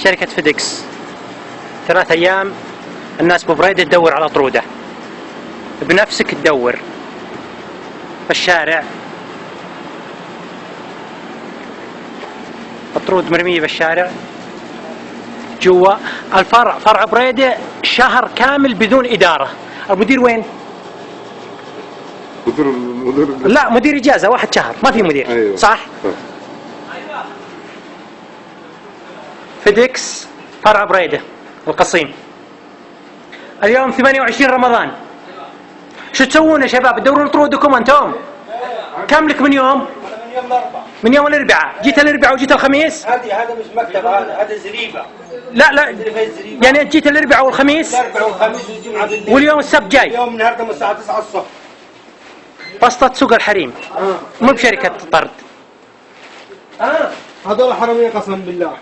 شركة فيديكس 3 أيام الناس ببريدة تدور على طرودة، بنفسك تدور بالشارع، الطرود مرمية بالشارع جوا الفرع، فرع بريدة شهر كامل بدون إدارة. المدير وين؟ مدير لا مدير إجازة، واحد شهر ما في مدير. أيوة. صح؟ فيديكس فرع بريدة القصيم اليوم 28 رمضان، شو تسوون يا شباب؟ تدورون طرودكم انتم؟ كم لك من يوم؟ من يوم الأربعاء. من يوم الأربعاء، جيت الأربعاء وجيت الخميس؟ هذا مش مكتب، هذا زريبة. لا يعني انت جيت الأربعاء والخميس؟ الأربعاء والخميس والجمعة بالليل. واليوم السبت جاي؟ اليوم النهارده من الساعة 9 الصبح. بسطة سوق الحريم، مو بشركة طرد. هذول حرامية قسم بالله.